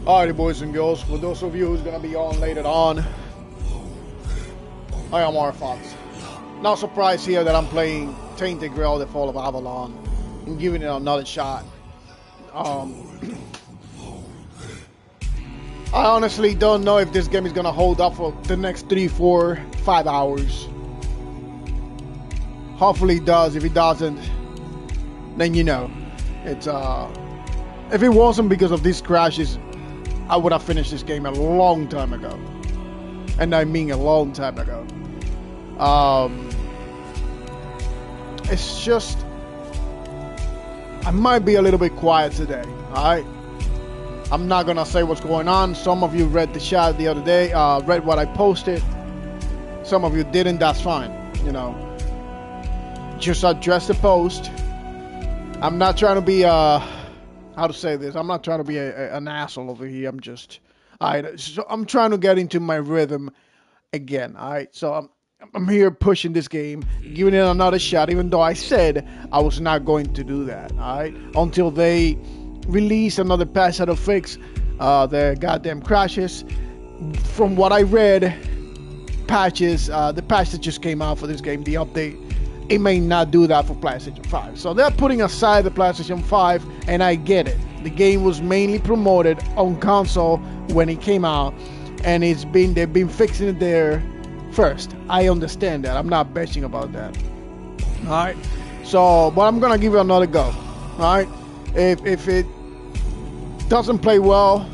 Alrighty, boys and girls, for those of you who's gonna be on later on, I am Arfox. Not surprised here that I'm playing Tainted Grail, the Fall of Avalon, and giving it another shot. I honestly don't know if this game is gonna hold up for the next 3, 4, 5 hours. Hopefully it does. If it doesn't, then you know, it's if it wasn't because of these crashes, I would have finished this game a long time ago. And I mean a long time ago. It's just, I might be a little bit quiet today, alright? I'm not gonna say what's going on. Some of you read the chat the other day, read what I posted. Some of you didn't, that's fine, you know. Just address the post. I'm not trying to be, how to say this? I'm not trying to be an asshole over here. I'm just, so I'm trying to get into my rhythm again, alright? So I'm here pushing this game, giving it another shot, even though I said I was not going to do that, alright? Until they release another patch that'll fix the goddamn crashes. From what I read, patches, the patch that just came out for this game, the update, it may not do that for PlayStation 5. So they're putting aside the PlayStation 5, and I get it. The game was mainly promoted on console when it came out, and they've been fixing it there first. I understand that. I'm not bitching about that. Alright? So, but I'm gonna give it another go. Alright? If it doesn't play well,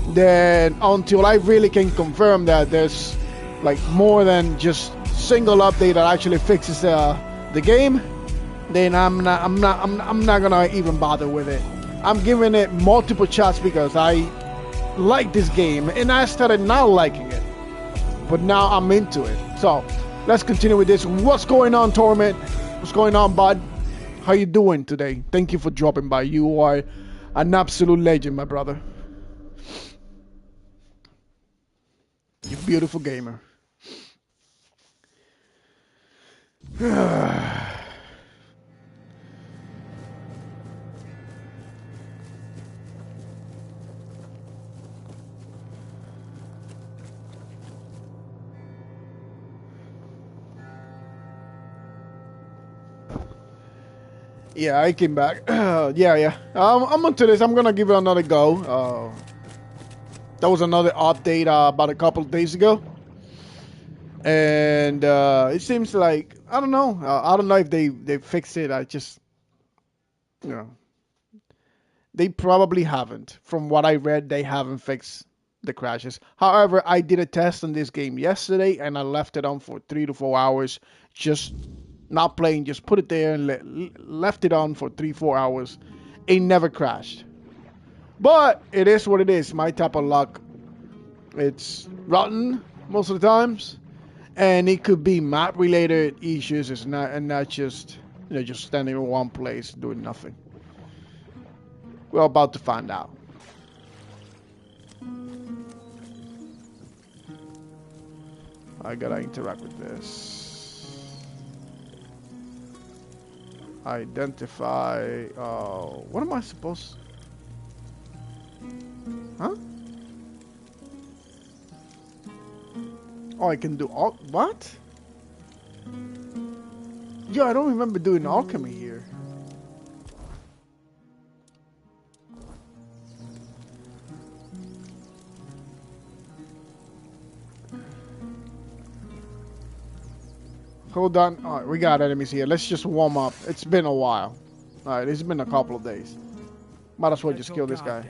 then until I really can confirm that there's like more than just single update that actually fixes the game, then I'm not gonna even bother with it. I'm giving it multiple shots because I like this game and I started not liking it, but now I'm into it. So let's continue with this. What's going on, Torment? What's going on, bud? How you doing today? Thank you for dropping by. You are an absolute legend, my brother. You beautiful gamer. Yeah, I came back. Yeah. I'm onto this. I'm gonna give it another go. That was another update about a couple of days ago, and it seems like I don't know. I don't know if they fixed it. I just, you know, they probably haven't. From what I read, they haven't fixed the crashes. However, I did a test on this game yesterday, and I left it on for 3 to 4 hours, just not playing. Just put it there and left it on for 3, 4 hours. It never crashed. But it is what it is. My type of luck. It's rotten most of the times, and it could be map related issues. It's not just just standing in one place doing nothing. We're about to find out. I gotta interact with this. Identify. What am I supposed? Huh? Oh, I can do all. What? Yeah, I don't remember doing alchemy here. Hold on. Alright, we got enemies here. Let's just warm up. It's been a while. Alright, it's been a couple of days. Might as well just kill this guy.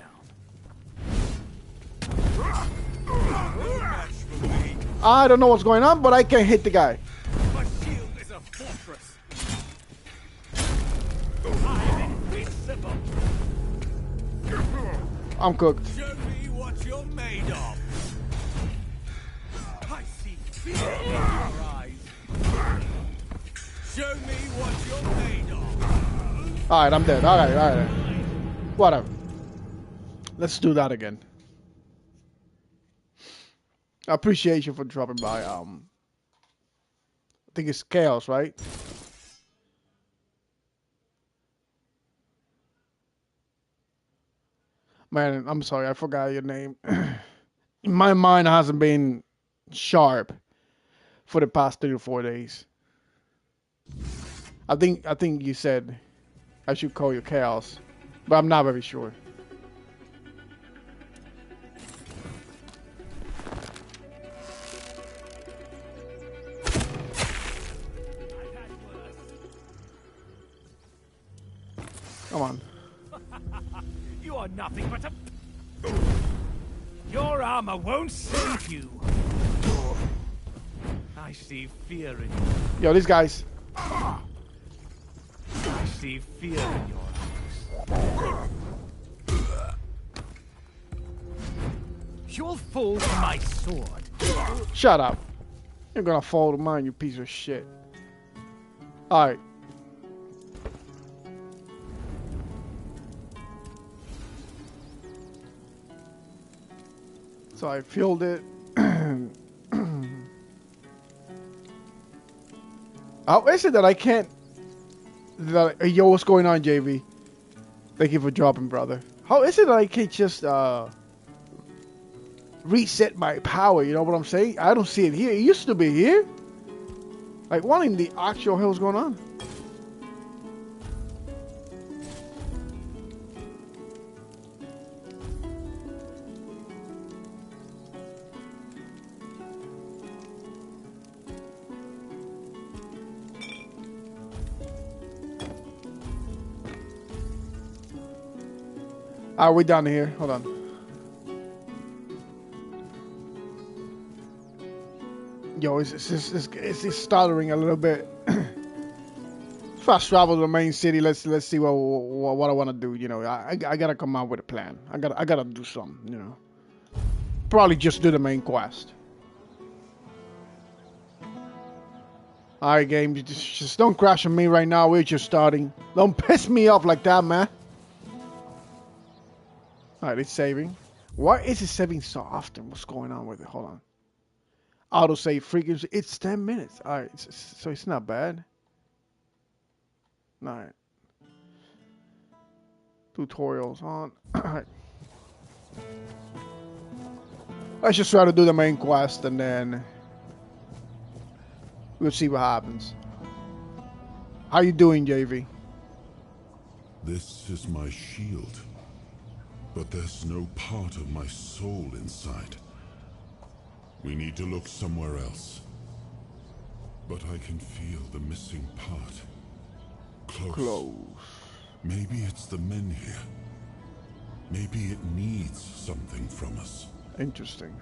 I don't know what's going on, but I can hit the guy. My shield is a fortress. I'm cooked. Show me what you're made of. I see fear in your eyes. Show me what you're made of. Alright, I'm dead. Alright. Whatever. Let's do that again. I appreciate you for dropping by. I think it's Chaos, right? Man, I'm sorry, I forgot your name. My mind hasn't been sharp for the past 3 to 4 days. I think you said I should call you Chaos, but I'm not very sure. Come on. You are nothing but a... Your armor won't save you. I see fear in you. Yo, these guys. I see fear in your eyes. You'll fall to my sword. Shut up. You're gonna fall to mine, you piece of shit. Alright. So I filled it. How is it that I can't... Yo, what's going on, JV? Thank you for dropping, brother. How is it that I can't just reset my power? You know what I'm saying? I don't see it here. It used to be here. Like, what in the actual hell is going on? Alright, we're down here. Hold on. Yo, it's stuttering a little bit. Fast travel to the main city. Let's see what I want to do. You know, I gotta come out with a plan. I gotta do something. You know, probably just do the main quest. All right, game. Just don't crash on me right now. We're just starting. Don't piss me off like that, man. All right, it's saving. Why is it saving so often? What's going on with it? Hold on. Autosave frequency. It's 10 minutes. All right, so it's not bad. All right. Tutorials on. All right. Let's just try to do the main quest and then we'll see what happens. How you doing, JV? This is my shield, but there's no part of my soul inside. We need to look somewhere else. But I can feel the missing part. Close. Maybe it's the men here. Maybe it needs something from us. Interesting.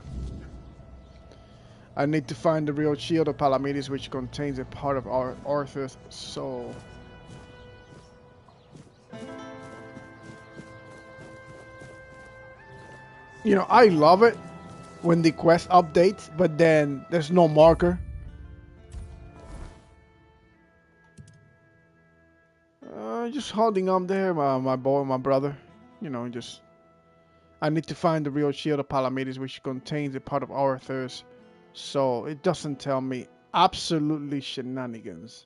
I need to find the real shield of Palamedes, which contains a part of our Arthur's soul. You know, I love it when the quest updates, but then there's no marker. Just holding on there, my boy, my brother. You know, just... I need to find the real shield of Palamedes, which contains a part of Arthur's soul. It doesn't tell me. Absolutely shenanigans.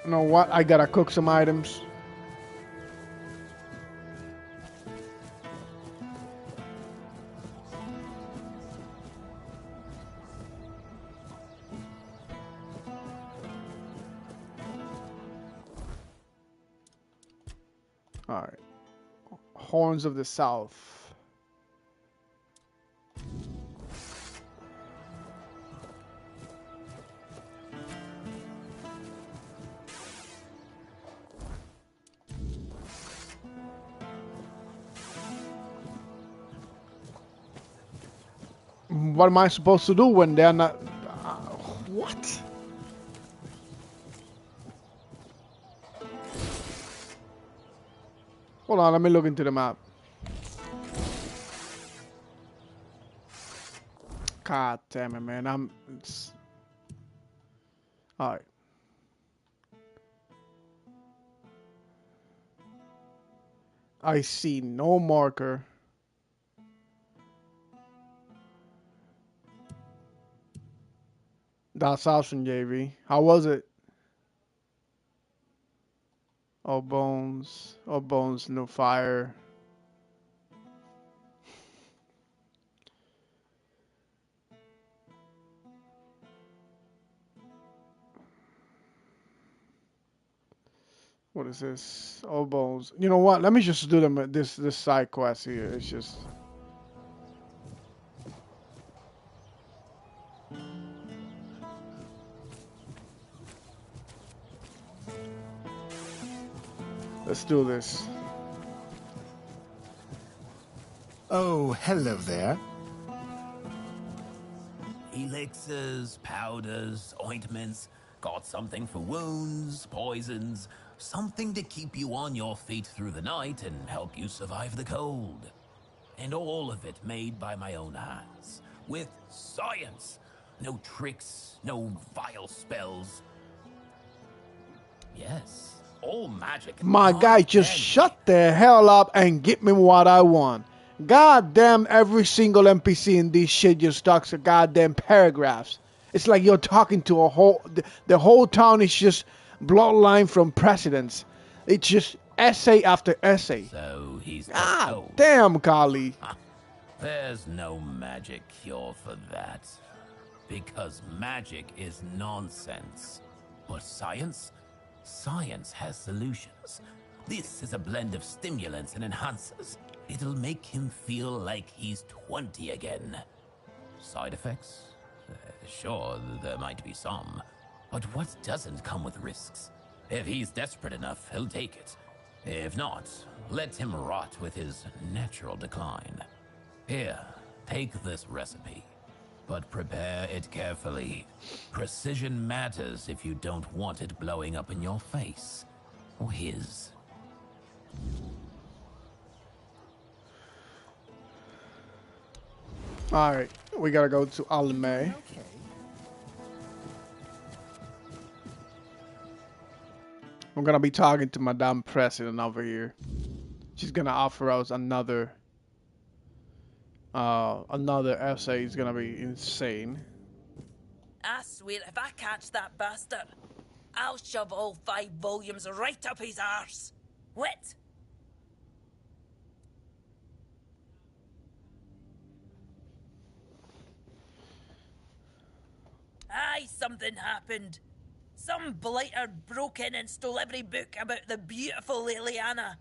You know what? I gotta cook some items. Alright. Horns of the South. What am I supposed to do when they're not... what? Hold on, let me look into the map. God damn it, man. Alright. I see no marker. That's awesome, JV. How was it? All bones, no fire. What is this? All bones. You know what? Let me just do them. This side quest here. It's just. Let's do this. Oh, hello there. Elixirs, powders, ointments, got something for wounds, poisons, something to keep you on your feet through the night and help you survive the cold. And all of it made by my own hands, with science. No tricks, no vile spells. Yes, all magic. My guy, just shut the hell up and get me what I want. God damn, every single NPC in this shit just talks a goddamn paragraphs. It's like you're talking to the whole town is just bloodline from presidents. It's just essay after essay. So he's God damn, Kali. There's no magic cure for that. Because magic is nonsense. But science? Science has solutions. This is a blend of stimulants and enhancers. It'll make him feel like he's 20 again. Side effects? Sure, there might be some. But what doesn't come with risks? If he's desperate enough, he'll take it. If not, let him rot with his natural decline. Here, take this recipe. But prepare it carefully. Precision matters if you don't want it blowing up in your face. Or his. Alright, we gotta go to Alme. Okay. I'm gonna be talking to Madame President over here. She's gonna offer us another essay. It's gonna be insane. I swear, if I catch that bastard, I'll shove all 5 volumes right up his arse. What? Aye, something happened. Some blighter broke in and stole every book about the beautiful Liliana.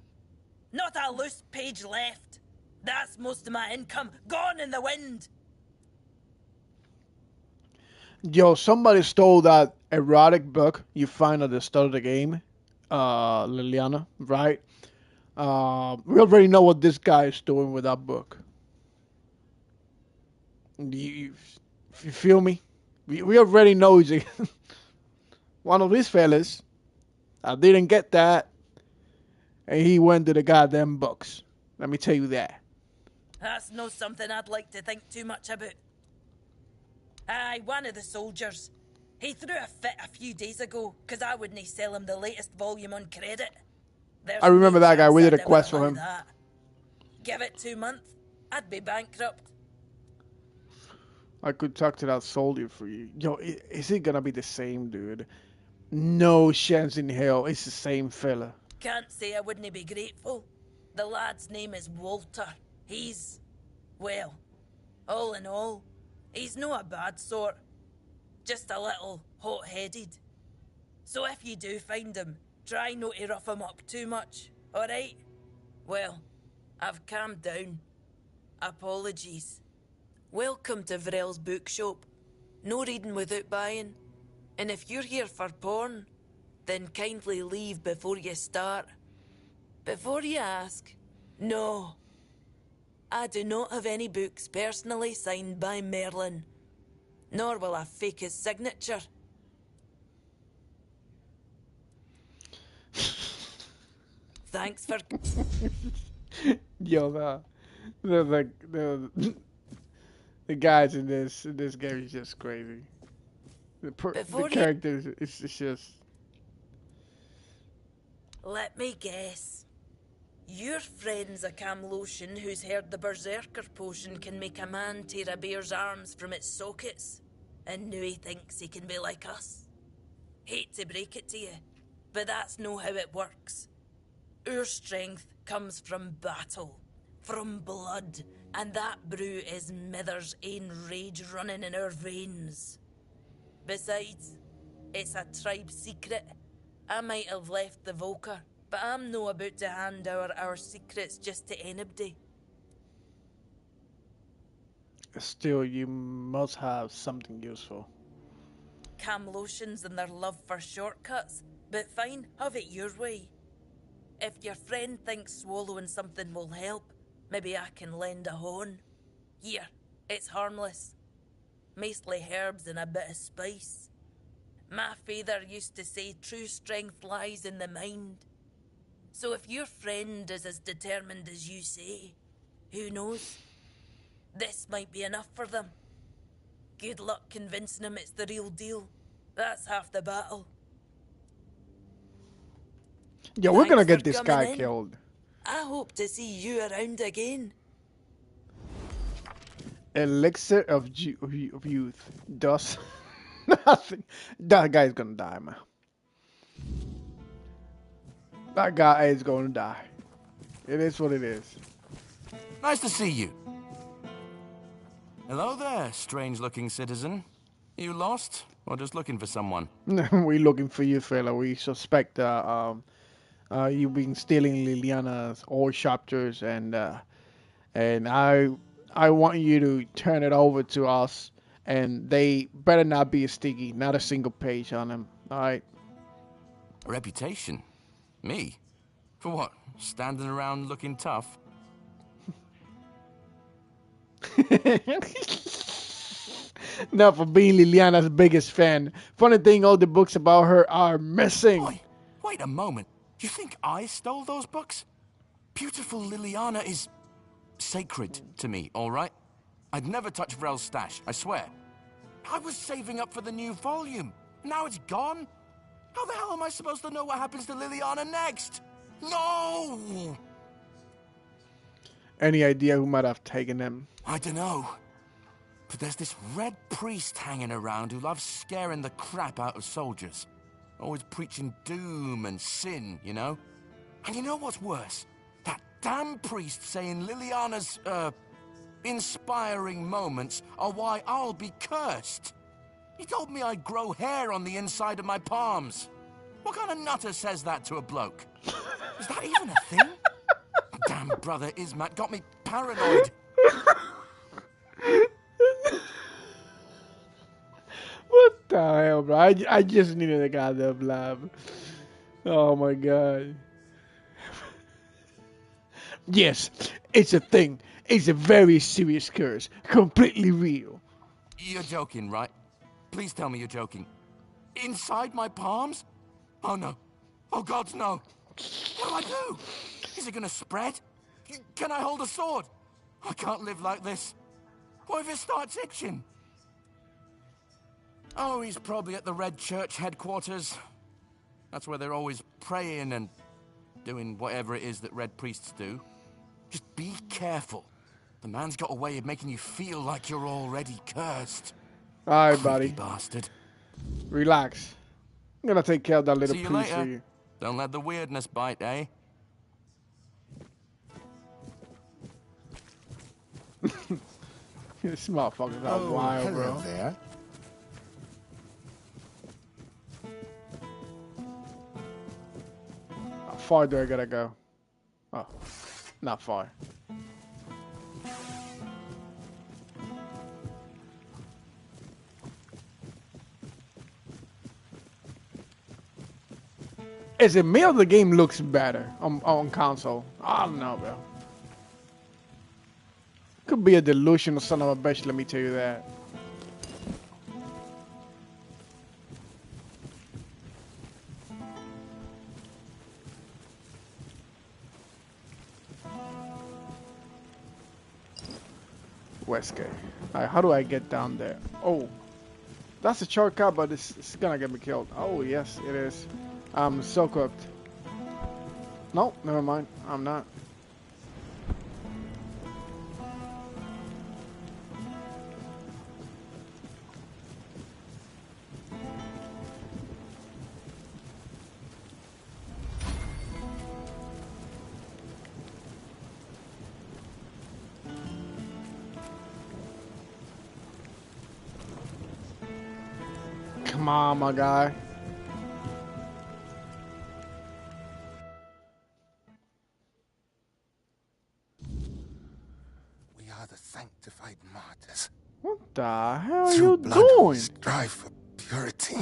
Not a loose page left. That's most of my income gone in the wind. Yo, somebody stole that erotic book you find at the start of the game, Liliana, right? We already know what this guy is doing with that book. You feel me? We already know he's one of these fellas. I didn't get that, and he went to the goddamn books. Let me tell you that. That's not something I'd like to think too much about. Aye, one of the soldiers. He threw a fit a few days ago, because I wouldn't sell him the latest volume on credit. There's I remember no that guy. chance We did a I'd ever quest for allow him. that. Give it 2 months, I'd be bankrupt. I could talk to that soldier for you. Yo, is it gonna be the same dude? No chance in hell. It's the same fella. Can't say I wouldn't be grateful. The lad's name is Walter. He's, well, all in all, he's no a bad sort. Just a little hot-headed. So if you do find him, try not to rough him up too much, alright? Well, I've calmed down. Apologies. Welcome to Vrel's bookshop. No reading without buying. And if you're here for porn, then kindly leave before you start. Before you ask, no. I do not have any books personally signed by Merlin. Nor will I fake his signature. Thanks for... Yo, the guys in this game is just crazy. The characters, it's just... Let me guess. Your friend's a Camlotion who's heard the Berserker potion can make a man tear a bear's arms from its sockets. and now he thinks he can be like us. Hate to break it to you, but that's no how it works. Our strength comes from battle, from blood, and that brew is Mither's ain rage running in our veins. Besides, it's a tribe secret. I might have left the Volker, but I'm no about to hand over our secrets just to anybody. Still, you must have something useful. Camlotions and their love for shortcuts, but fine, have it your way. If your friend thinks swallowing something will help, maybe I can lend a horn. Here, it's harmless. Mostly herbs and a bit of spice. My father used to say true strength lies in the mind. So if your friend is as determined as you say, who knows? This might be enough for them. Good luck convincing them it's the real deal. That's half the battle. Yeah, we're gonna Thanks get for this coming guy in. killed. I hope to see you around again. Elixir of youth does nothing. That guy's gonna die, man. That guy is gonna die. It is what it is. Nice to see you. Hello there, strange-looking citizen. You lost, or just looking for someone? We looking for you, fella. We suspect you've been stealing Liliana's old chapters, and I want you to turn it over to us, and they better not be sticky. Not a single page on them. All right. Reputation? Me? For what? Standing around looking tough? Not for being Liliana's biggest fan. Funny thing, all the books about her are missing. Boy, wait a moment. You think I stole those books? Beautiful Liliana is sacred to me, all right? I'd never touch Vrel's stash, I swear. I was saving up for the new volume. Now it's gone? How the hell am I supposed to know what happens to Liliana next? No! Any idea who might have taken them? I don't know. But there's this red priest hanging around who loves scaring the crap out of soldiers. Always preaching doom and sin, you know? And you know what's worse? That damn priest saying Liliana's, inspiring moments are why I'll be cursed. He told me I'd grow hair on the inside of my palms. What kind of nutter says that to a bloke? Is that even a thing? Damn brother Ismat got me paranoid. What the hell, bro? I just needed a goddamn laugh. Oh my god. Yes, it's a thing. It's a very serious curse. Completely real. You're joking, right? Please tell me you're joking. Inside my palms? Oh no. Oh God, no. What do I do? Is it gonna spread? Can I hold a sword? I can't live like this. What if it starts itching? Oh, he's probably at the Red Church headquarters. That's where they're always praying and doing whatever it is that Red Priests do. Just be careful. The man's got a way of making you feel like you're already cursed. Alright, buddy. Creepy bastard. Relax. I'm gonna take care of that little See you priest for later. you. Don't let the weirdness bite, eh? This motherfucker's out Oh, wild, hello bro. there. How far do I gotta go? Oh, not far. Is it me or the game looks better on console? I don't know, bro. Could be a delusional son of a bitch, let me tell you that. Westgate. Alright, how do I get down there? Oh, that's a shortcut, but it's gonna get me killed. Oh, yes, it is. I'm so cooked. No, never mind. I'm not. Come on, my guy. We are the sanctified martyrs. What the hell are Through you blood we doing? strive for purity.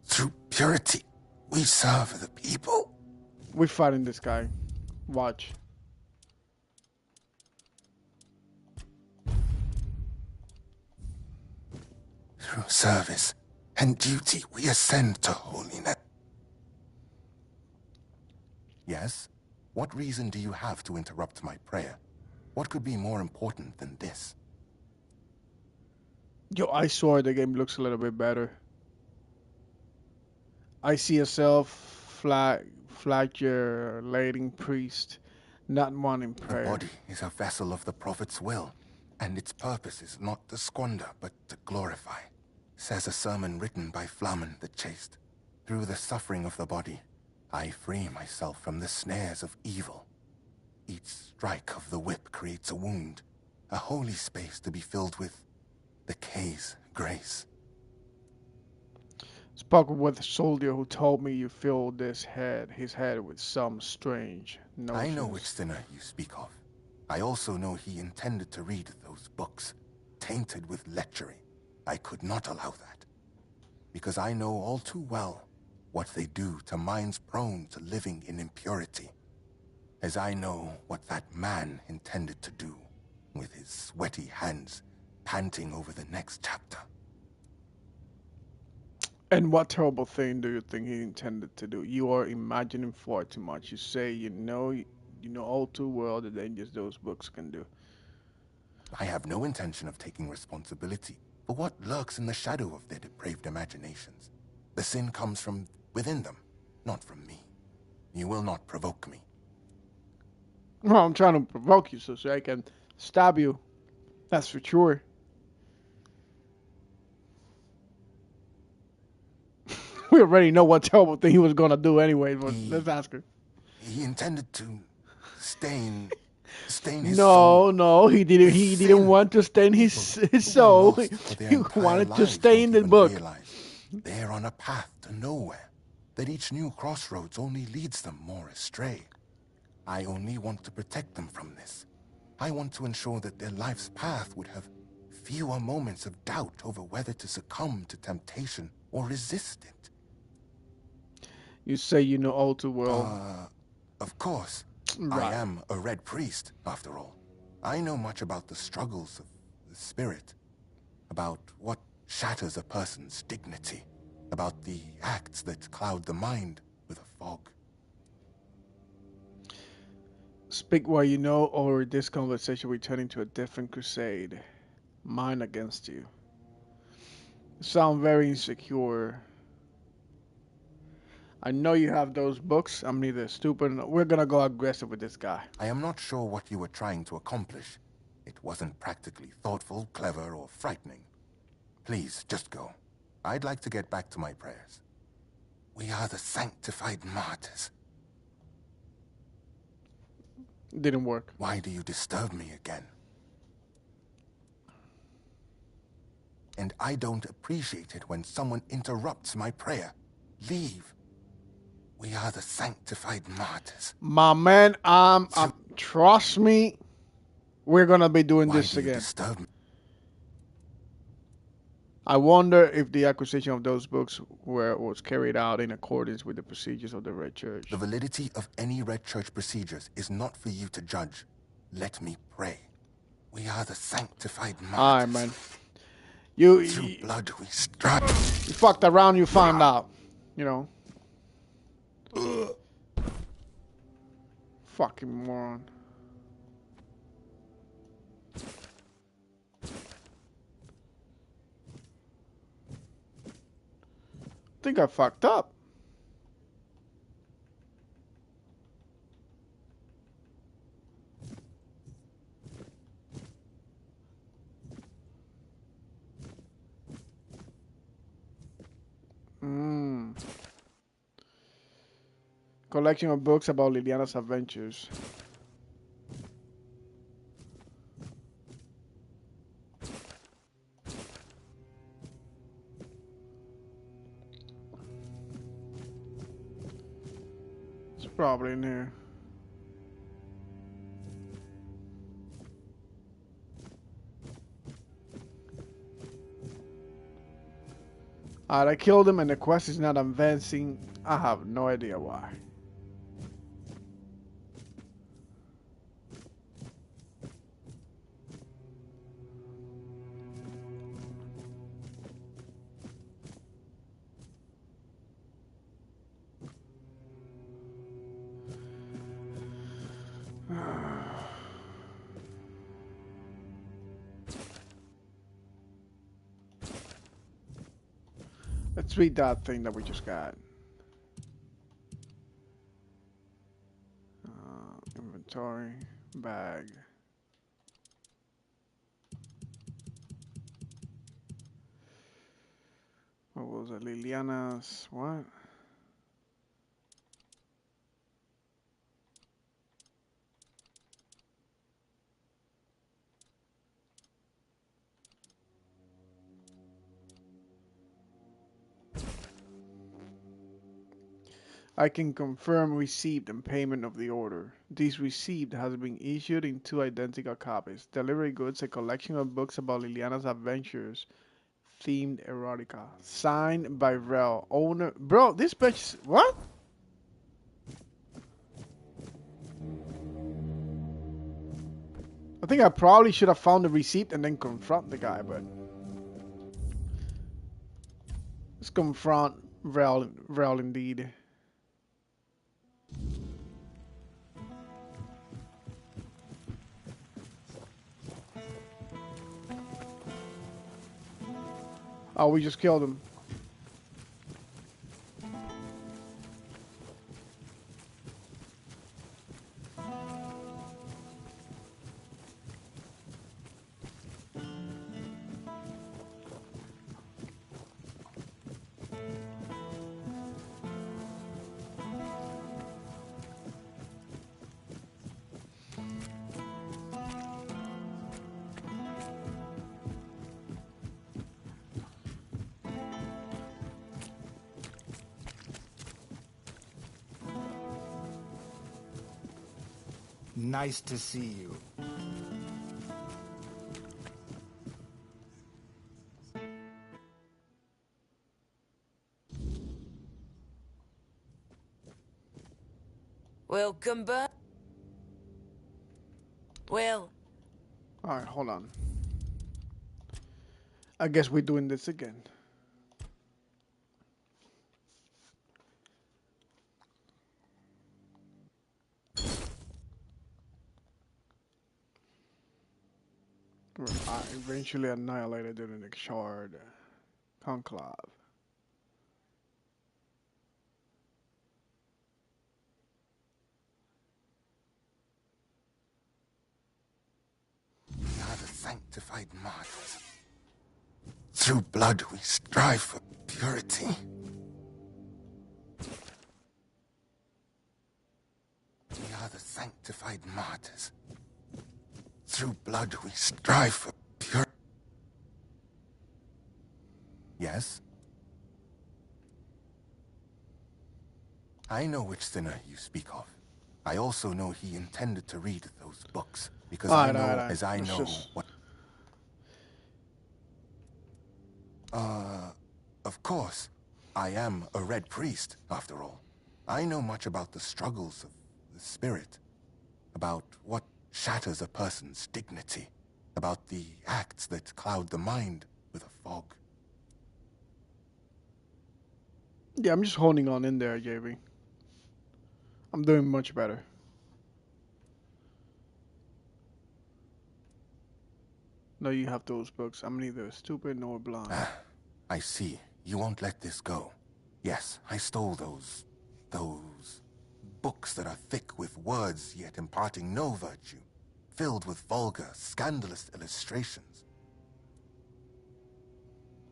Through purity, we serve the people. We're fighting this guy. Watch. Through service and duty, we ascend to holiness. Yes? What reason do you have to interrupt my prayer? What could be more important than this? Yo, I swear the game looks a little bit better. I see yourself, flagellating priest, not wanting The prayer. body is a vessel of the prophet's will, and its purpose is not to squander, but to glorify. Says a sermon written by Flamen the Chaste. Through the suffering of the body, I free myself from the snares of evil. Each strike of the whip creates a wound, a holy space to be filled with the K's grace. Spoke with a soldier who told me you filled his head with some strange notions. I know which sinner you speak of. I also know he intended to read those books, tainted with lechery. I could not allow that, because I know all too well what they do to minds prone to living in impurity, as I know what that man intended to do with his sweaty hands panting over the next chapter. And what terrible thing do you think he intended to do? You are imagining far too much. You say you know all too well the dangers those books can do. I have no intention of taking responsibility for what lurks in the shadow of their depraved imaginations. The sin comes from within them, not from me. You will not provoke me. Well, I'm trying to provoke you so I can stab you. That's for sure. We already know what terrible thing he was gonna do anyway, but let's ask her. He intended to stain his soul. No, he didn't. He didn't want to stain his soul. Lost for their He entire wanted to lives stain don't the even book. realize they're on a path to nowhere, that each new crossroads only leads them more astray. I only want to protect them from this. I want to ensure that their life's path would have fewer moments of doubt over whether to succumb to temptation or resist it. You say you know all too well. Of course. Right. I am a red priest, after all. I know much about the struggles of the spirit, about what shatters a person's dignity, about the acts that cloud the mind with a fog. Speak what you know, or this conversation will turn into a different crusade. Mine against you. You sound very insecure. I know you have those books. I'm neither stupid. We're gonna go aggressive with this guy. I am not sure what you were trying to accomplish. It wasn't practically thoughtful, clever, or frightening. Please, just go. I'd like to get back to my prayers. We are the sanctified martyrs. Didn't work. Why do you disturb me again? And I don't appreciate it when someone interrupts my prayer. Leave. We are the sanctified martyrs. My man, trust me, we're gonna be doing Why this do you again. disturb me? I wonder if the acquisition of those books was carried out in accordance with the procedures of the Red Church. The validity of any Red Church procedures is not for you to judge. Let me pray. We are the sanctified martyrs. Alright, man. You Through blood we strive. You fucked around, you found out. You know. Fucking moron. I think I fucked up. Collection of books about Liliana's adventures. Probably in here. Alright, I killed him and the quest is not advancing. I have no idea why. Let's read that thing that we just got. Inventory, bag. What was it? Liliana's what? I can confirm receipt and payment of the order. This receipt has been issued in 2 identical copies. Delivery goods, a collection of books about Liliana's adventures, themed erotica. Signed by Rel, owner. Bro, this bitch. What? I think I probably should have found the receipt and then confront the guy, but. Let's confront Rel indeed. Oh, we just killed him. Nice to see you. Welcome back. Well. Alright, hold on. I guess we're doing this again. I eventually annihilated during the shard conclave. We are the sanctified martyrs. Through blood we strive for purity. We are the sanctified martyrs. Through blood we strive for purity. Yes? I know which sinner you speak of. I also know he intended to read those books, because I know as I know what... Of course. I am a Red Priest, after all. I know much about the struggles of the spirit, about what shatters a person's dignity, about the acts that cloud the mind with a fog. Yeah, I'm just holding on in there, JB. I'm doing much better. No, you have those books. I'm neither stupid nor blind. I see. You won't let this go. Yes, I stole those books that are thick with words yet imparting no virtue, filled with vulgar, scandalous illustrations.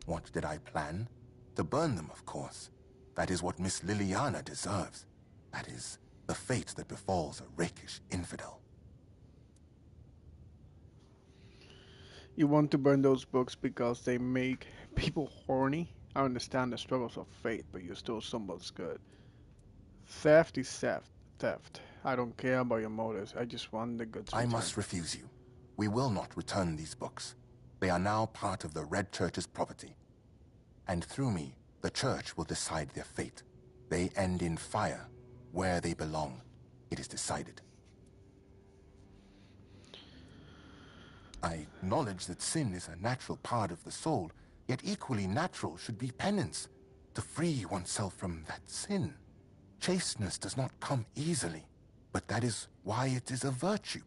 What did I plan? To burn them, of course. That is what Miss Liliana deserves. That is the fate that befalls a rakish infidel. You want to burn those books because they make people horny? I understand the struggles of fate, but you're still someone's good. Theft is theft. theft. I don't care about your motives. I just want the goods I returned. must refuse you. We will not return these books. They are now part of the Red Church's property. And through me, the Church will decide their fate. They end in fire, where they belong. It is decided. I acknowledge that sin is a natural part of the soul, yet equally natural should be penance, to free oneself from that sin. Chasteness does not come easily, but that is why it is a virtue.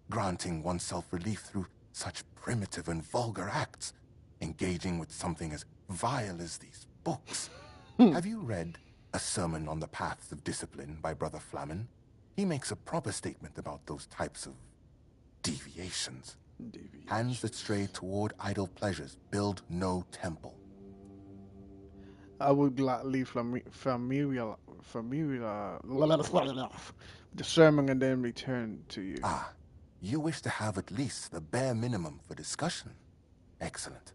Granting oneself relief through such primitive and vulgar acts, engaging with something as vile as these books. Have you read A Sermon on the Paths of Discipline by Brother Flamen? He makes a proper statement about those types of deviations. Hands that stray toward idle pleasures build no temple. I would gladly familiar the sermon and then return to you. Ah, you wish to have at least the bare minimum for discussion? Excellent.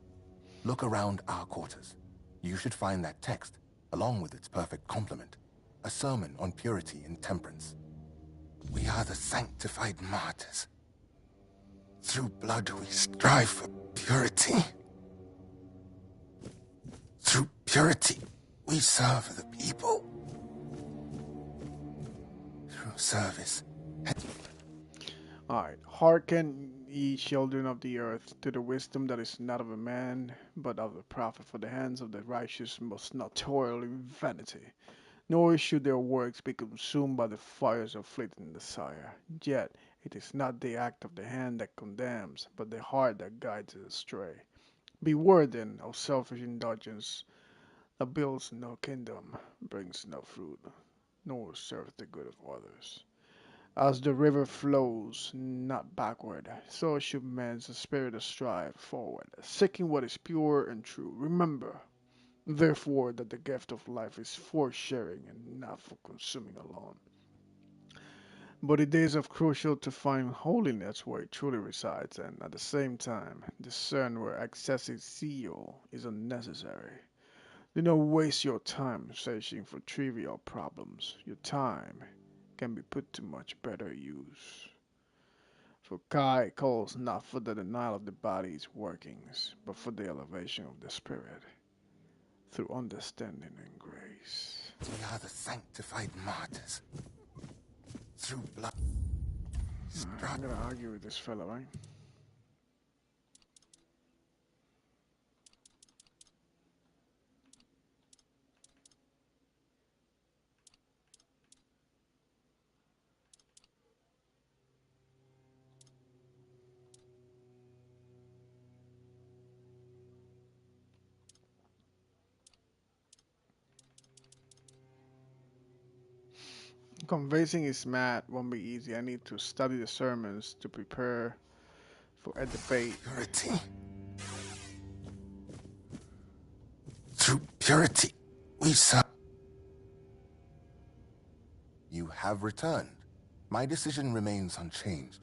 Look around our quarters. You should find that text, along with its perfect complement, a sermon on purity and temperance. We are the sanctified martyrs. Through blood we strive for purity. Through purity we serve the people. Through service. Alright. Hearken, ye children of the earth, to the wisdom that is not of a man, but of the prophet. For the hands of the righteous must not toil in vanity, nor should their works be consumed by the fires of fleeting desire. Yet it is not the act of the hand that condemns, but the heart that guides it astray. Beware then of selfish indulgence that builds no kingdom, brings no fruit, nor serves the good of others. As the river flows not backward, so should man's spirit strive forward, seeking what is pure and true. Remember, therefore, that the gift of life is for sharing and not for consuming alone. But it is of crucial to find holiness where it truly resides, and at the same time, discern where excessive zeal is unnecessary. Do not waste your time searching for trivial problems. Your time can be put to much better use. For Kai calls not for the denial of the body's workings, but for the elevation of the spirit, through understanding and grace. We are the sanctified martyrs. Through blood. I'm gonna argue with this fella, right? Convincing his mad won't be easy. I need to study the sermons to prepare for a debate. Purity. Through purity, we serve. You have returned. My decision remains unchanged.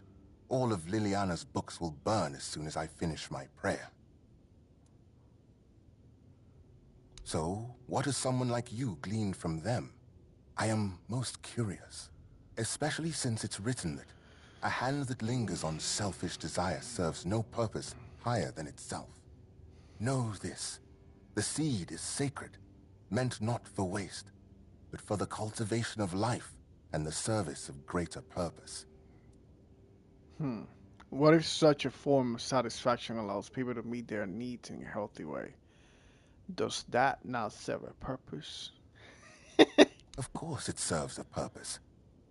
All of Liliana's books will burn as soon as I finish my prayer. So, what has someone like you gleaned from them? I am most curious, especially since it's written that a hand that lingers on selfish desire serves no purpose higher than itself. Know this, the seed is sacred, meant not for waste, but for the cultivation of life and the service of greater purpose. What if such a form of satisfaction allows people to meet their needs in a healthy way? Does that not serve a purpose? Of course it serves a purpose,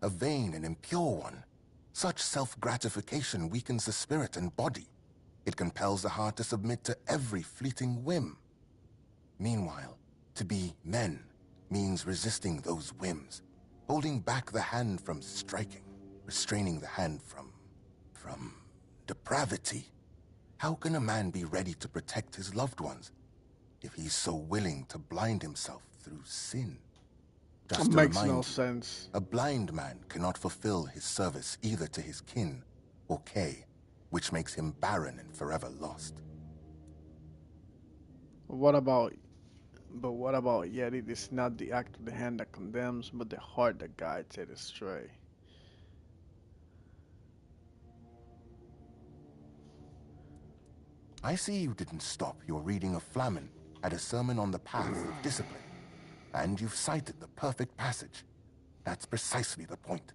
a vain and impure one. Such self-gratification weakens the spirit and body. It compels the heart to submit to every fleeting whim. Meanwhile, to be men means resisting those whims, holding back the hand from striking, restraining the hand from depravity. How can a man be ready to protect his loved ones if he's so willing to blind himself through sin? Just to Makes remind no you, sense. a blind man cannot fulfill his service either to his kin or Kay, which makes him barren and forever lost. What about But what about yet it is not the act of the hand that condemns, but the heart that guides it astray. I see you didn't stop your reading of Flamen at a sermon on the path of discipline. And you've cited the perfect passage. That's precisely the point.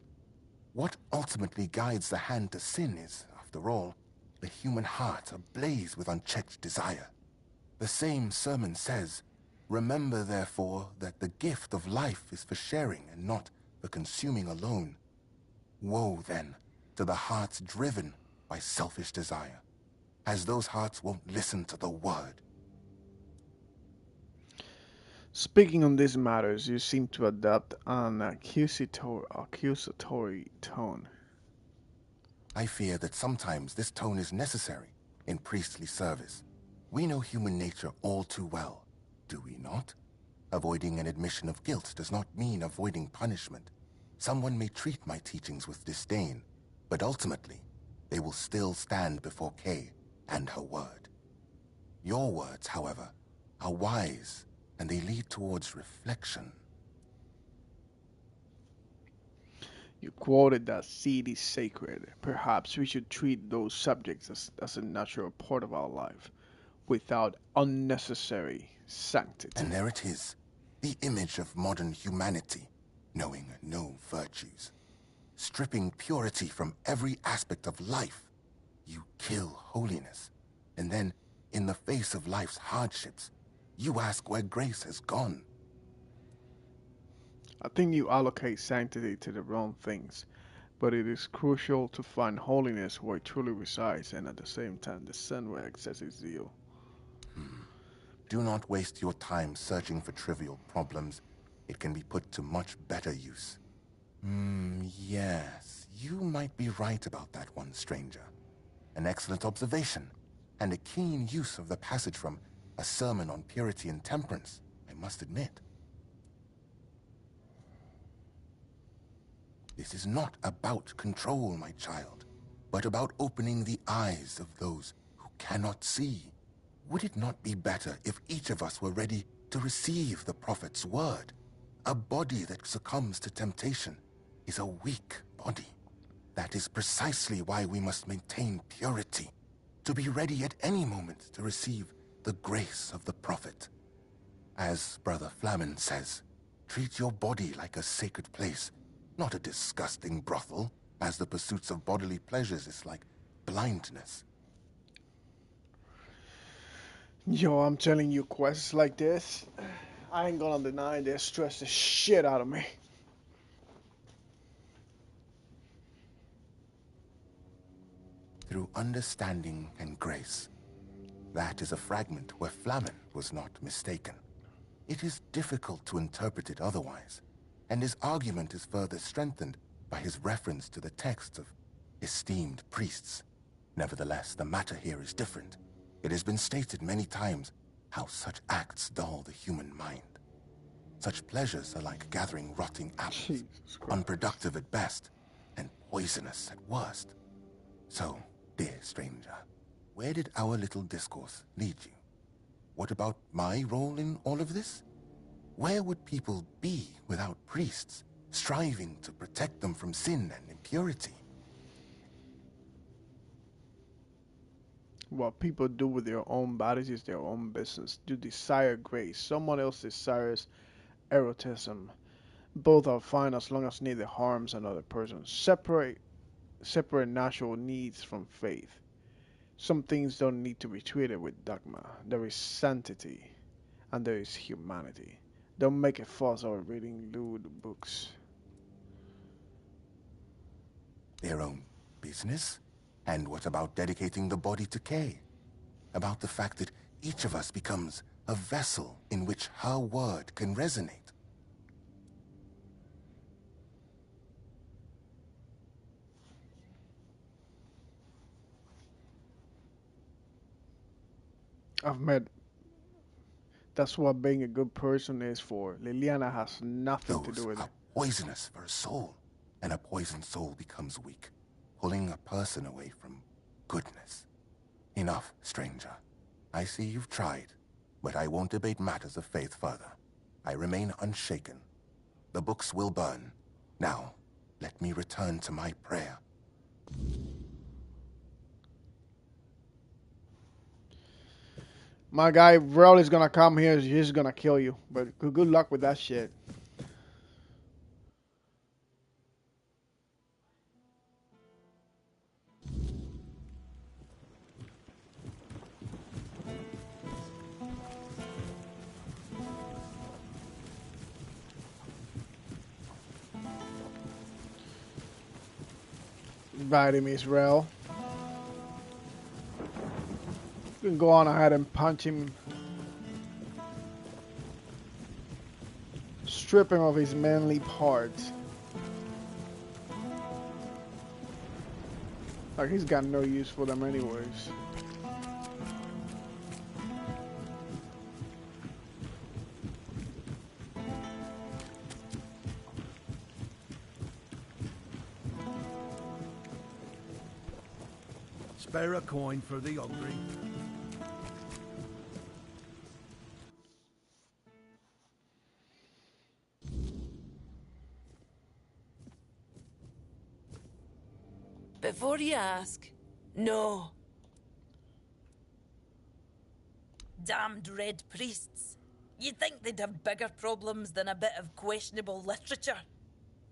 What ultimately guides the hand to sin is, after all, the human heart ablaze with unchecked desire. The same sermon says, "Remember, therefore, that the gift of life is for sharing and not for consuming alone." Woe, then, to the hearts driven by selfish desire, as those hearts won't listen to the word. Speaking on these matters, you seem to adopt an accusatory tone. I fear that sometimes this tone is necessary in priestly service. We know human nature all too well, do we not? Avoiding an admission of guilt does not mean avoiding punishment. Someone may treat my teachings with disdain, but ultimately, they will still stand before Kay and her word. Your words, however, are wise, and they lead towards reflection. You quoted that seed is sacred. Perhaps we should treat those subjects as a natural part of our life, without unnecessary sanctity. And there it is, the image of modern humanity, knowing no virtues. Stripping purity from every aspect of life, you kill holiness. And then, in the face of life's hardships, you ask where grace has gone. I think you allocate sanctity to the wrong things, but it is crucial to find holiness where it truly resides and at the same time discern where excessive zeal. Do not waste your time searching for trivial problems. It can be put to much better use. Yes, you might be right about that one, stranger. An excellent observation, and a keen use of the passage from A Sermon on Purity and Temperance, I must admit. This is not about control, my child, but about opening the eyes of those who cannot see. Would it not be better if each of us were ready to receive the prophet's word? A body that succumbs to temptation is a weak body. That is precisely why we must maintain purity, to be ready at any moment to receive the grace of the prophet. As Brother Flamen says, treat your body like a sacred place, not a disgusting brothel, as the pursuits of bodily pleasures is like blindness. Yo, I'm telling you, quests like this, I ain't gonna deny they stress the shit out of me. Through understanding and grace. That is a fragment where Flamen was not mistaken. It is difficult to interpret it otherwise, and his argument is further strengthened by his reference to the texts of esteemed priests. Nevertheless, the matter here is different. It has been stated many times how such acts dull the human mind. Such pleasures are like gathering rotting apples, unproductive at best, and poisonous at worst. So, dear stranger, where did our little discourse lead you? What about my role in all of this? Where would people be without priests, striving to protect them from sin and impurity? What people do with their own bodies is their own business. You desire grace, someone else desires erotism. Both are fine as long as neither harms another person. Separate natural needs from faith. Some things don't need to be treated with dogma. There is sanctity, and there is humanity. Don't make a fuss over reading lewd books. Their own business? And what about dedicating the body to Kay? About the fact that each of us becomes a vessel in which her word can resonate? I've met. That's what being a good person is for. Liliana has nothing to Those do with it. are poisonous for a soul, and a poisoned soul becomes weak, pulling a person away from goodness. Enough, stranger. I see you've tried. But I won't debate matters of faith further. I remain unshaken. The books will burn. Now, let me return to my prayer. My guy, Vrel is gonna come here. He's gonna kill you. But good luck with that shit. Invite him, Israel. You can go on ahead and punch him. Strip him of his manly parts. Like, he's got no use for them anyways. Spare a coin for the hungry. Before you ask, no. Damned red priests. You'd think they'd have bigger problems than a bit of questionable literature.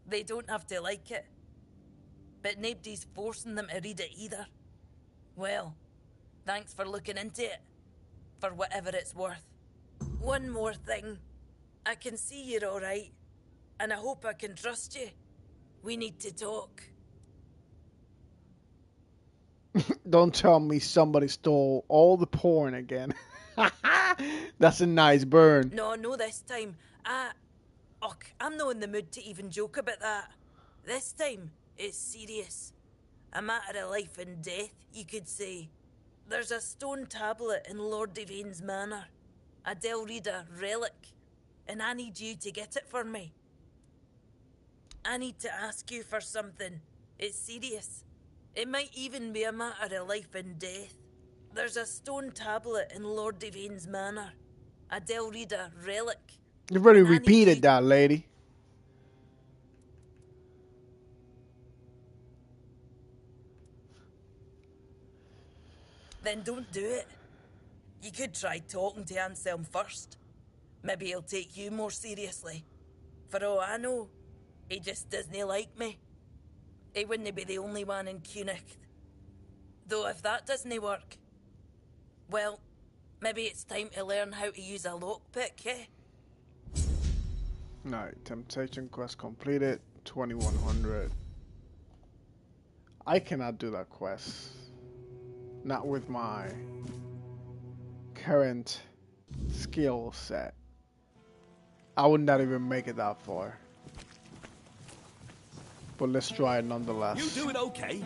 They don't have to like it. But nobody's forcing them to read it either. Well, thanks for looking into it. For whatever it's worth. One more thing. I can see you're alright. And I hope I can trust you. We need to talk. Don't tell me somebody stole all the porn again. That's a nice burn. No, this time. I'm not in the mood to even joke about that. This time, it's serious. A matter of life and death, you could say. There's a stone tablet in Lord Devane's manor. A Delrida relic. And I need you to get it for me. I need to ask you for something. It's serious. It might even be a matter of life and death. There's a stone tablet in Lord Devane's manor. A Delrida relic. You've already repeated that, lady. Then don't do it. You could try talking to Anselm first. Maybe he'll take you more seriously. For all I know, he just doesn't like me. He wouldn't be the only one in Cunicht. Though if that doesn't work, well, maybe it's time to learn how to use a lockpick, eh? Alright, temptation quest completed, 2100. I cannot do that quest. Not with my current skill set. I would not even make it that far. But let's try it nonetheless. You doing okay?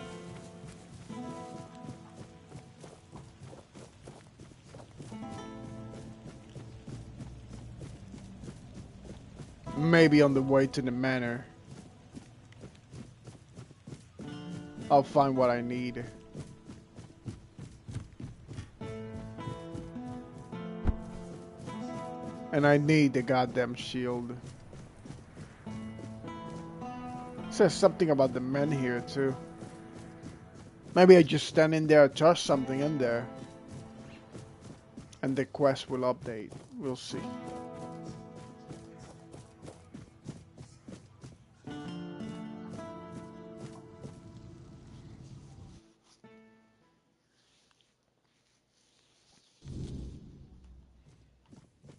Maybe on the way to the manor, I'll find what I need. And I need the goddamn shield. It says something about the men here too. Maybe I just stand in there, touch something in there, and the quest will update. We'll see.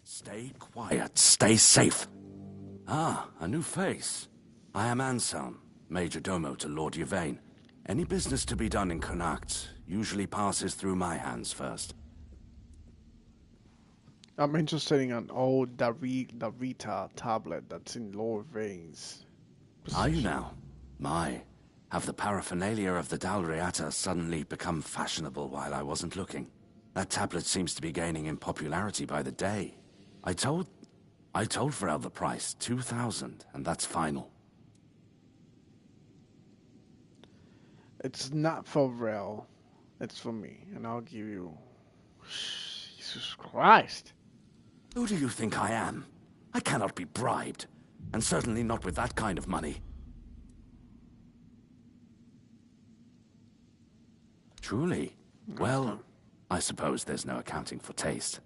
Stay quiet. Stay safe. Ah, a new face. I am Anselm, Major Domo to Lord Yvain. Any business to be done in Connacht usually passes through my hands first. I'm interested in an old Darita tablet that's in Lord Yvain's possession. Are you now? My, have the paraphernalia of the Dalriata suddenly become fashionable while I wasn't looking? That tablet seems to be gaining in popularity by the day. I told Varel the price, 2,000, and that's final. It's not for Vrel. It's for me, and I'll give you... Jesus Christ. Who do you think I am? I cannot be bribed, and certainly not with that kind of money. Truly? Well, I suppose there's no accounting for taste.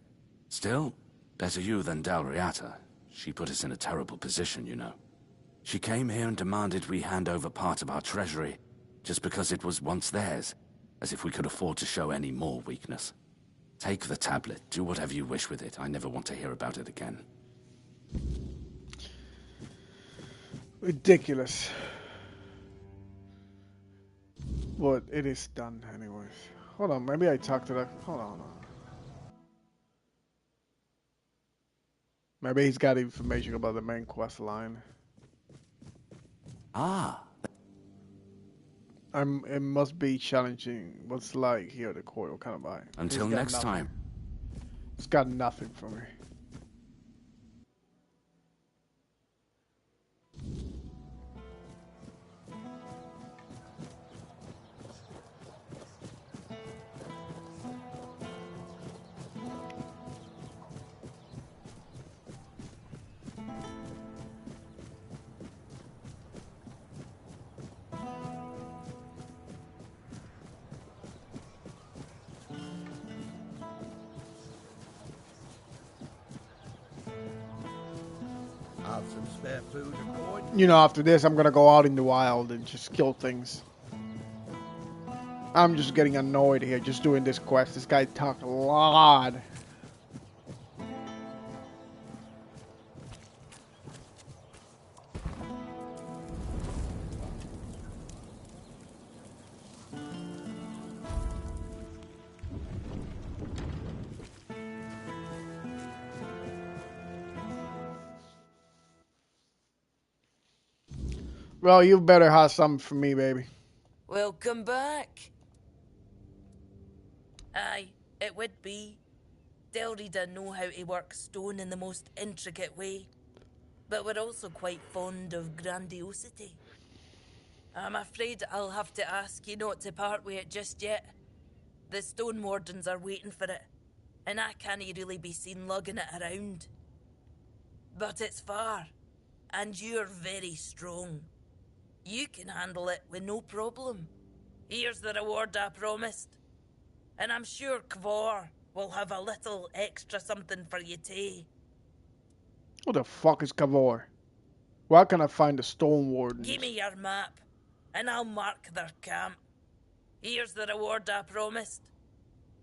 Still, better you than Dalriata. She put us in a terrible position, you know. She came here and demanded we hand over part of our treasury, just because it was once theirs, as if we could afford to show any more weakness. Take the tablet, do whatever you wish with it. I never want to hear about it again. Ridiculous. But it is done anyways. Hold on, maybe I talked to that. Hold on. Maybe he's got information about the main quest line. Ah. It must be challenging. What's like here at the court? What kind of buy? Until next time. It's got nothing for me. Have some spare food and coin. You know, after this, I'm gonna go out in the wild and just kill things. I'm just getting annoyed here, just doing this quest. This guy talked a lot. Well, you better have something for me, baby. Welcome back. Aye, it would be. Delrida know how to work stone in the most intricate way, but we're also quite fond of grandiosity. I'm afraid I'll have to ask you not to part with it just yet. The stone wardens are waiting for it, and I can't really be seen lugging it around. But it's far, and you're very strong. You can handle it with no problem. Here's the reward I promised. And I'm sure Kvor will have a little extra something for you too. What the fuck is Kavor? Where can I find the stone wardens? Give me your map, and I'll mark their camp. Here's the reward I promised.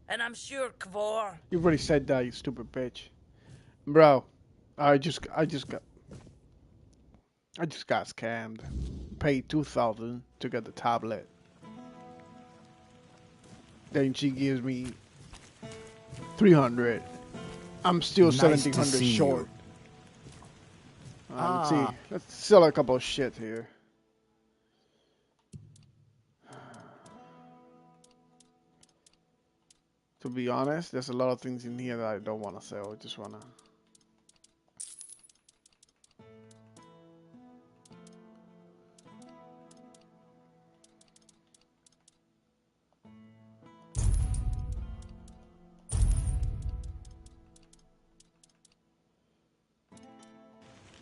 And I'm sure Kvor... You've already said that, you stupid bitch. Bro, I just got scammed. Paid 2,000 to get the tablet. Then she gives me 300. I'm still Nice 1,700 to see short. you. Let's see. Let's sell a couple of shit here. To be honest, there's a lot of things in here that I don't want to sell. I just want to...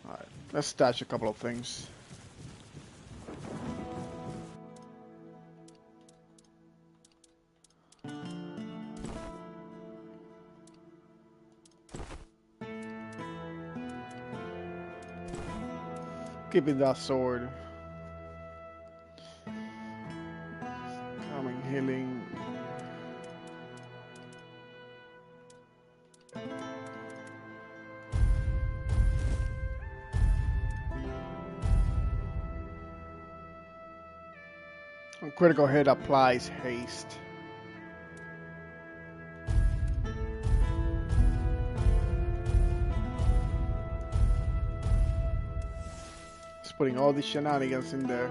Alright, let's stash a couple of things. Keeping that sword. Calming, healing. Critical hit applies haste. Just putting all these shenanigans in there.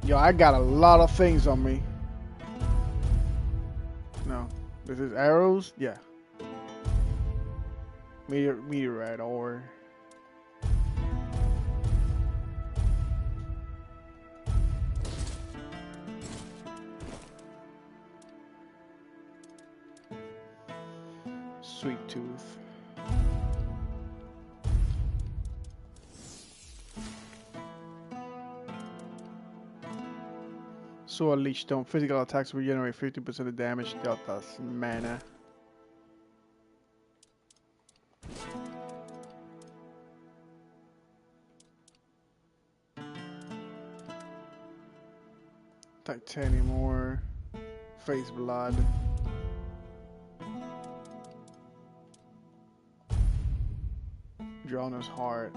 Yo, I got a lot of things on me. No. This is arrows? Yeah. Meteorite ore. Sweet tooth. Sword leech stone. Physical attacks regenerate 50% of damage dealt as mana. Titanium ore. Face blood. Drowner's heart.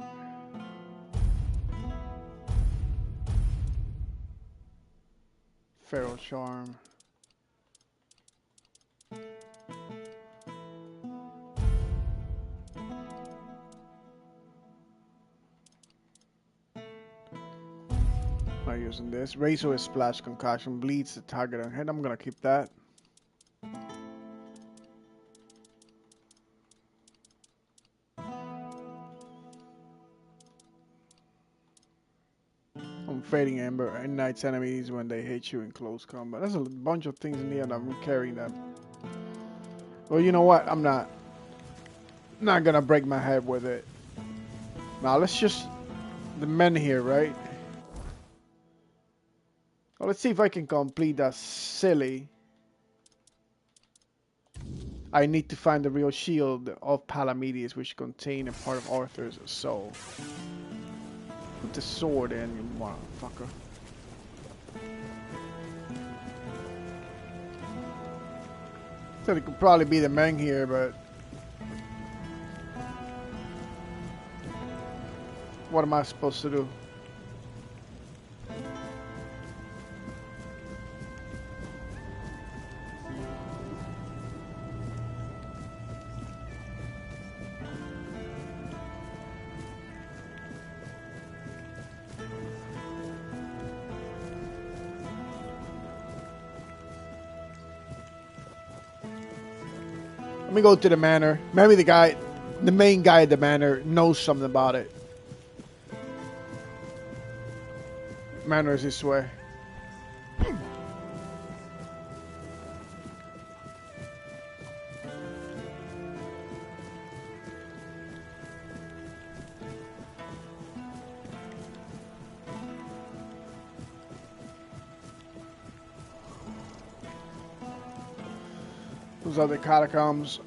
Feral charm. Not using this. Razor splash concoction bleeds the target on head. I'm gonna keep that. Fading Ember ignites enemies when they hit you in close combat. There's a bunch of things in here and I'm carrying them. Well, you know what? I'm not gonna break my head with it. Now let's just the men here, right? Well, let's see if I can complete that silly. I need to find the real shield of Palamedes, which contain a part of Arthur's soul. Put the sword in, you motherfucker. Said it could probably be the men here, but what am I supposed to do? Let me go to the manor. Maybe the main guy at the manor knows something about it. Manor is this way. Those are the catacombs.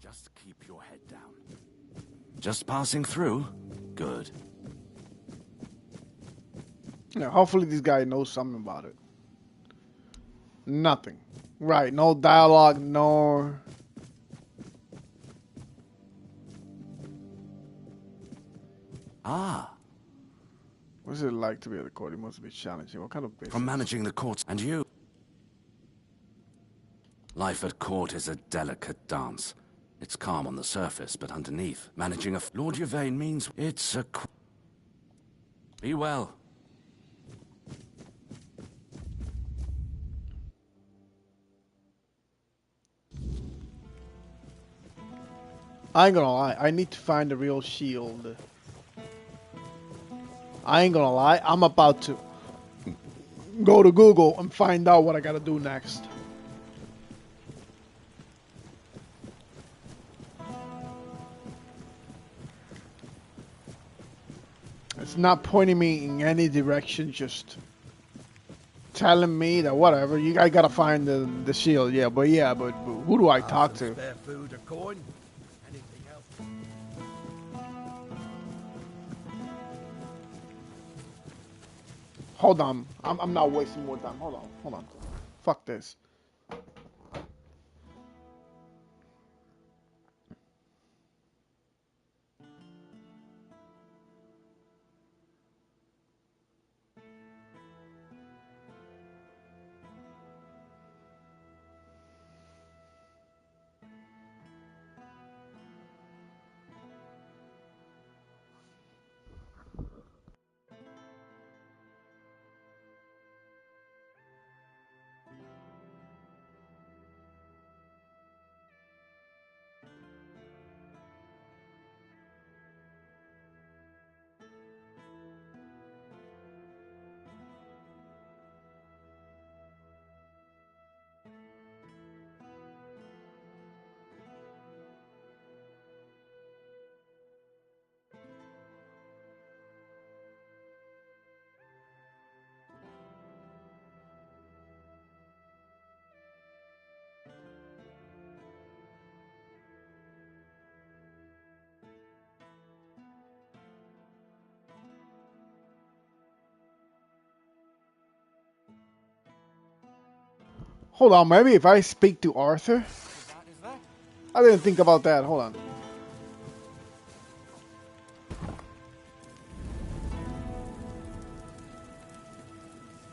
Just keep your head down. Just passing through? Good. Yeah, hopefully this guy knows something about it. Nothing. Right, no dialogue, no... Ah. What's it like to be at the court? It must be challenging. What kind of business? From managing the courts and you. Life at court is a delicate dance. It's calm on the surface, but underneath, managing a Lord Yvain means it's a... Be well. I ain't gonna lie. I need to find the real shield. I ain't gonna lie. I'm about to go to Google and find out what I gotta do next. It's not pointing me in any direction, just telling me that whatever, you guys gotta find the shield. Yeah, but who do I talk to? Spare food or coin? Anything else? Hold on. I'm not wasting more time. Hold on. Fuck this. Hold on, maybe if I speak to Arthur? Is that? I didn't think about that. Hold on.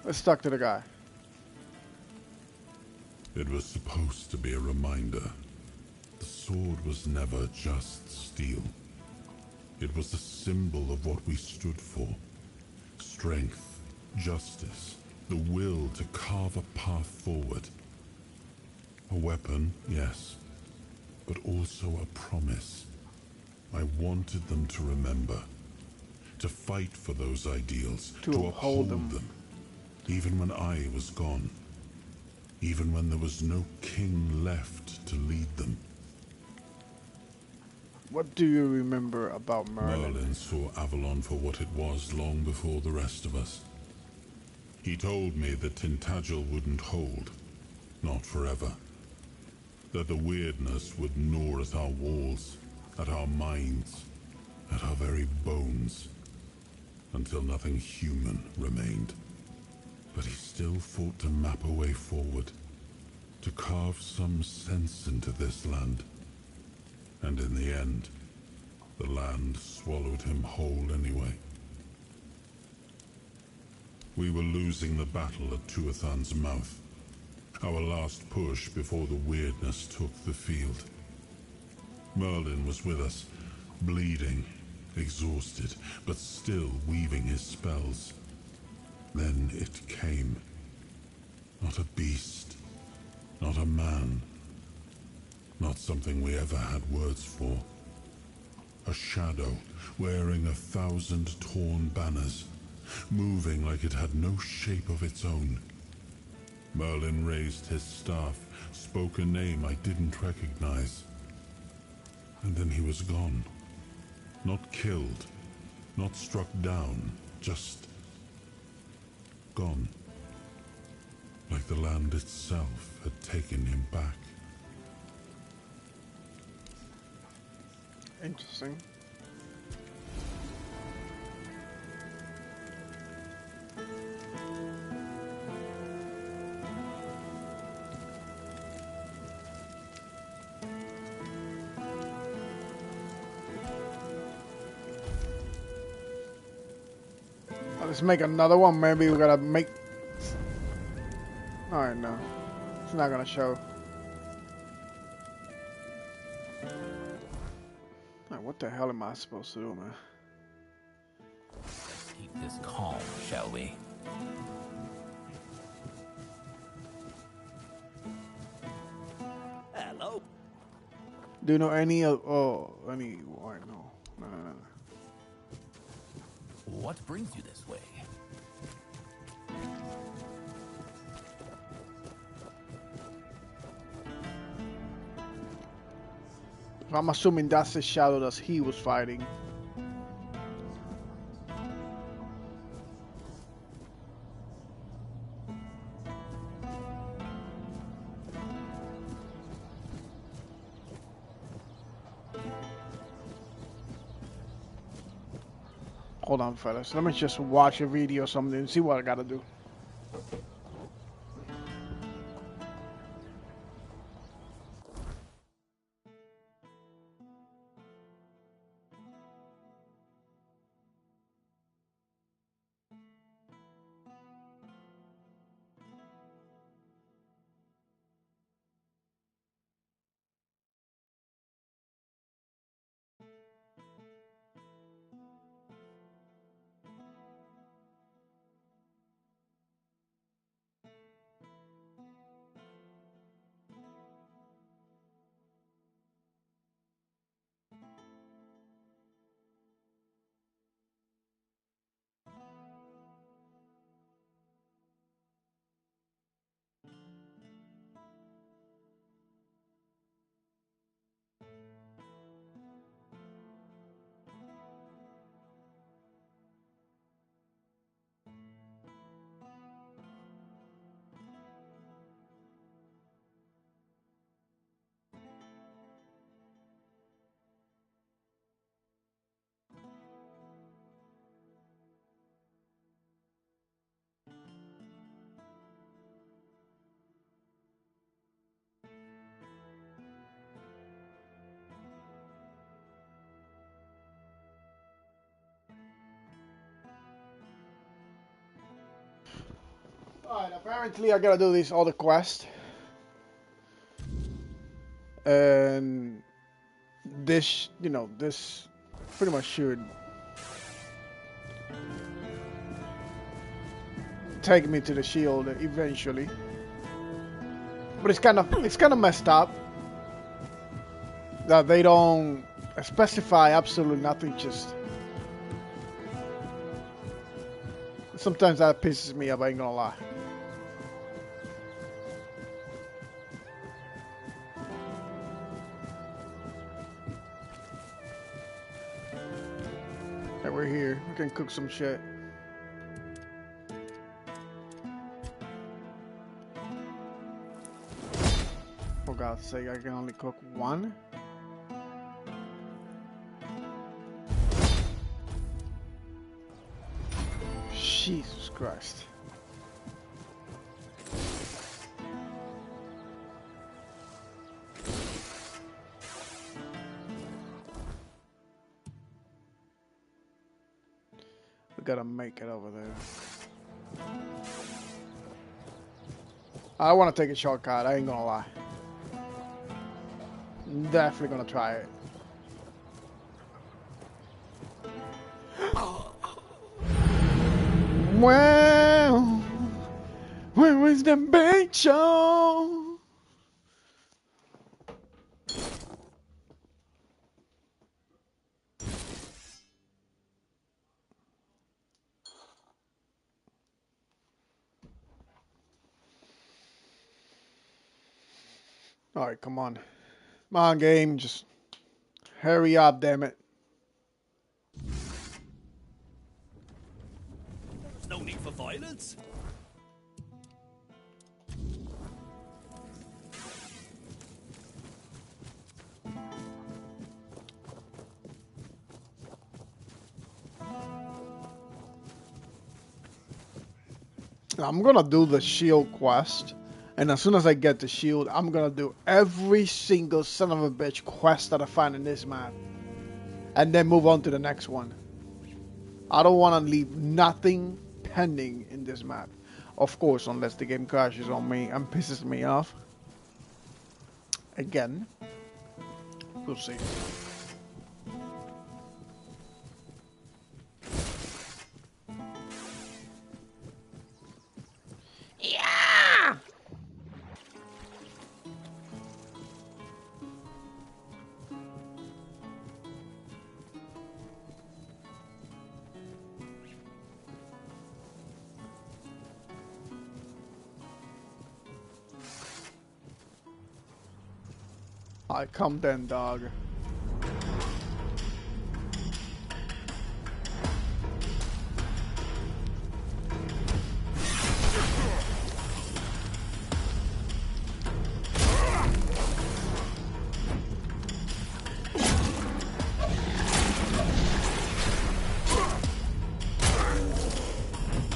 Let's talk to the guy. It was supposed to be a reminder. The sword was never just steel. It was a symbol of what we stood for. Strength, justice, the will to carve a path forward. A weapon, yes, but also a promise. I wanted them to remember, to fight for those ideals, to uphold them, even when I was gone, even when there was no king left to lead them. What do you remember about Merlin? Merlin saw Avalon for what it was long before the rest of us. He told me that Tintagel wouldn't hold, not forever. That the weirdness would gnaw at our walls, at our minds, at our very bones, until nothing human remained. But he still fought to map a way forward, to carve some sense into this land. And in the end, the land swallowed him whole anyway. We were losing the battle at Tuathan's mouth. Our last push before the weirdness took the field. Merlin was with us, bleeding, exhausted, but still weaving his spells. Then it came. Not a beast, not a man, not something we ever had words for. A shadow, wearing 1,000 torn banners, moving like it had no shape of its own. Merlin raised his staff, spoke a name I didn't recognize. And then he was gone. Not killed, not struck down, just gone. Like the land itself had taken him back. Interesting. Let's make another one. Maybe we gotta make... Alright, no. It's not gonna show. Alright, what the hell am I supposed to do, man? Let's keep this calm, shall we? Hello. Do you know any of... Oh, any... Alright, no. No. What brings you this way? I'm assuming that's the shadow that he was fighting. Hold on, fellas. Let me just watch a video or something and see what I gotta do. Alright, apparently I gotta do this other quest. And this, you know, this pretty much should take me to the shield eventually. But it's kind of messed up that they don't specify absolutely nothing. Just sometimes that pisses me off. I ain't gonna lie. Okay, we're here. We can cook some shit. For God's sake, I can only cook one? Jesus Christ. We gotta make it over there. I want to take a shortcut, I ain't gonna lie. Definitely gonna try it. Well, where was the big show? Alright, come on. Come on, game, just hurry up, damn it. There's no need for violence. I'm gonna do the shield quest, and as soon as I get the shield, I'm gonna do every single son of a bitch quest that I find in this map, and then move on to the next one. I don't want to leave nothing pending in this map, of course, unless the game crashes on me and pisses me off again. We'll see. Yeah! I come then, dog.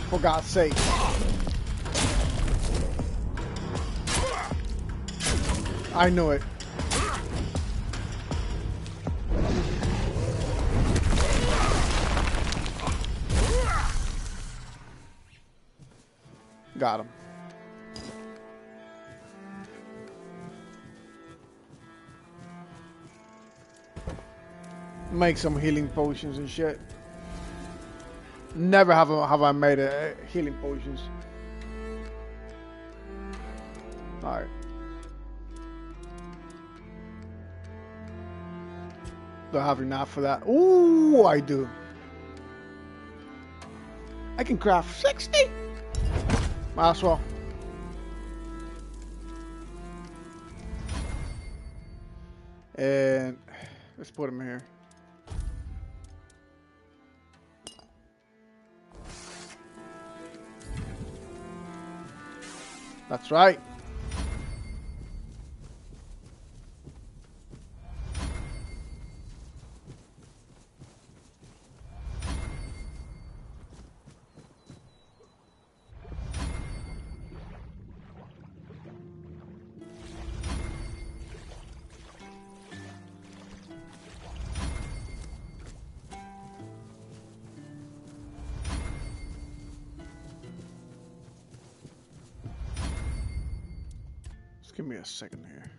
For God's sake. I knew it. Got him. Make some healing potions and shit. Never have I made healing potions. Alright. Do I have enough for that? Ooh, I do. I can craft 60. Might as well. And let's put him here. That's right. Give me a second here.